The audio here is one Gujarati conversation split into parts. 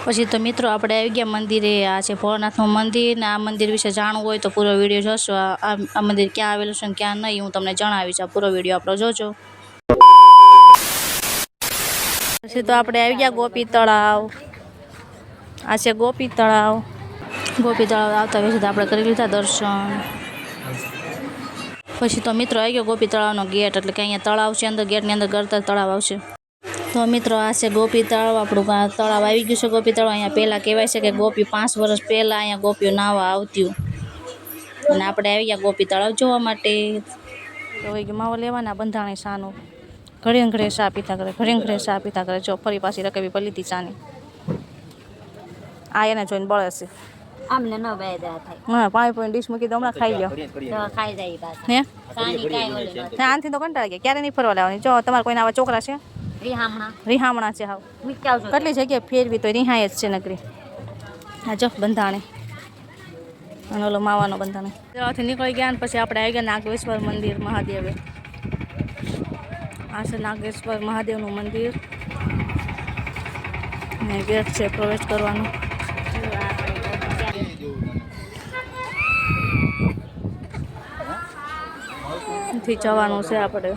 પછી તો મિત્રો આપણે આવી ગયા મંદિરે। આ છે ભોળાનાથનું મંદિર ને આ મંદિર વિશે જાણવું હોય તો પૂરો વિડીયો જોશો। આ મંદિર ક્યાં આવેલું છે ને ક્યાં નહીં હું તમને જણાવીશ। આ પૂરો વિડીયો આપણો જોજો। પછી તો આપણે આવી ગયા ગોપી તળાવ। આ છે ગોપી તળાવ। ગોપી તળાવ આવતા વેથી આપણે કરી લીધા દર્શન। પછી તો મિત્રો આવી ગયો ગોપી તળાવનો ગેટ, એટલે કે અહીંયા તળાવ છે, અંદર ગેટની અંદર ગરતા તળાવ આવશે। તો મિત્રો આ છે ગોપી તળાવ। આપણું તળાવ આવી ગયું છે ગોપી તળાવ। અહીંયા પહેલાં કહેવાય છે કે ગોપી 5 વર્ષ પહેલાં અહીંયા ગોપીઓ નાહવા આવતી, અને આપણે આવી ગયા ગોપી તળાવ જોવા માટે। તો એ માવો લેવાના બંધાણી સાનું, ઘડીને ઘડે ચા પીતા કરે, ઘડીને ઘડે ચા પીતા કરે। જો ફરી પાછી રકબી પલીતી ચાની, આ એને જોઈને બળે છે। આમને ન બેદા થાય, હા, પાણી પોઈન્ટ ડીશ મૂકી દો, હમણાં ખાઈ લો, તો ખાઈ જાય બાદ હે સાની કાઈ ઓલે ન આનથી તો કંટાળી ગયા, ક્યારે નહીં ફરવા લેવાની। જો તમારે કોઈને આવા છોકરા છે? રીહામણા છે, હાવ મીઠાવજો કેટલી જગ્યાએ ફેરવી તો રીહાય જ છે નકરી। હા જો બંધાણે અને ઓલો માવાનો બંધાણે ત્યાંથી નીકળી ગયા, ને પછી આપણે આવી ગયા નાગેશ્વર મંદિર મહાદેવે। આ છે નાગેશ્વર મહાદેવનું મંદિર, ને ગેટ છે પ્રવેશ કરવાનો। થી જવાનું છે આપણે।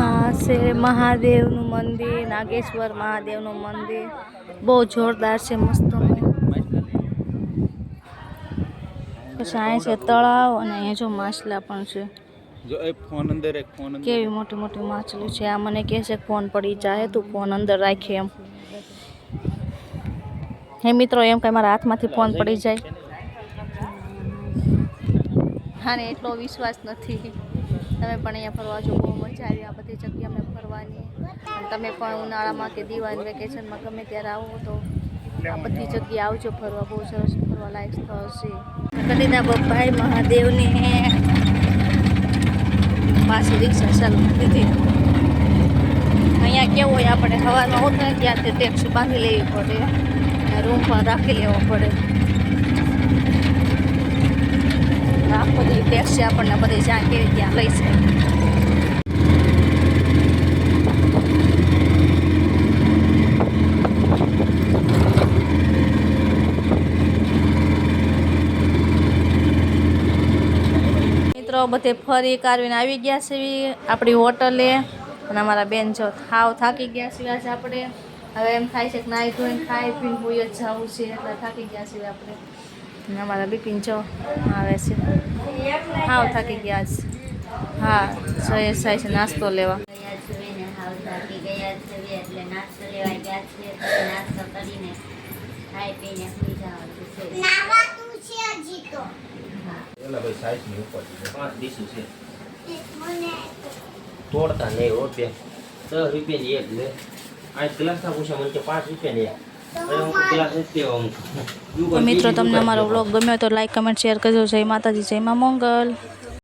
આ છે મહાદેવનું મંદિર, નાગેશ્વર મહાદેવનું મંદિર, બહુ જોરદાર છે, મસ્તનું। પછી અહીંયા છે તળાવ, અને અહીંયા જો માછલા પણ છે। જો એ ફોન અંદર એક ફોન અંદર કેવી મોટી મોટી માછલી છે। આ મને કહે છે ફોન પડી જાય, તું ફોન અંદર રાખી એમ। હે મિત્રો, એમ કઈ મારા હાથમાંથી ફોન પડી જાય? હા ને, એટલો વિશ્વાસ નથી। તમે પણ અહીંયા ફરવા જો, બહુ મજા આવી આ બધી જગ્યા અમે ફરવાની। અને તમે પણ ઉનાળામાં કે દિવાળી વેકેશનમાં ગમે ત્યારે આવો તો આ બધી જગ્યાએ આવજો ફરવા, બહુ સરસ ફરવા લાયક સ્થળ છે। કલીના બપ્પાઈ મહાદેવની પાછી રિક્ષા ચાલુ દીધી। અહીંયા કેવું હોય, આપણે સવારમાં ઉઠે ત્યાંથી ટેક્સી બાંધી લેવી પડે, રૂમ પણ રાખી લેવો પડે। આખો બધી ટેક્સી આપણને બધી જ્યાં કેવી ત્યાં લઈ જાય। મિત્રો બધે ફરી કારવીને આવી ગયા છે આપણી હોટલે, અને અમારા બેન જો હાવ થાકી ગયા છે આજે આપણે। હવે એમ થાય છે કે નાહી ધોઈને ખાઈ પીને હોય જ જવું છે, એટલે થાકી ગયા છીએ આપણે। અને અમારા બિપિન જો આવે છે, હાવ થાકી ગયા છે। હા, જયેશ જાય છે નાસ્તો લેવા। એટલે નાસ્તો લેવા ગયા છે, નાસ્તો કરીને ખાઈ પીને સુઈ જવાનું છે। નાવાનું છે હજી તો, એલા ભાઈ સાઈઝ ની ઉપર 5 ડીશું છે, તોડતા નહીં હો બે 10 રૂપિયાની એક લે। આ ગ્લાસ ના પૂછા મને કે 5 રૂપિયાની એક, અરે હું ગ્લાસ નથી દેવા હું। તો મિત્રો, તમને અમારો વ્લોગ ગમ્યો તો લાઈક કમેન્ટ શેર કરજો। જય માતાજી, જય મા મંગલ।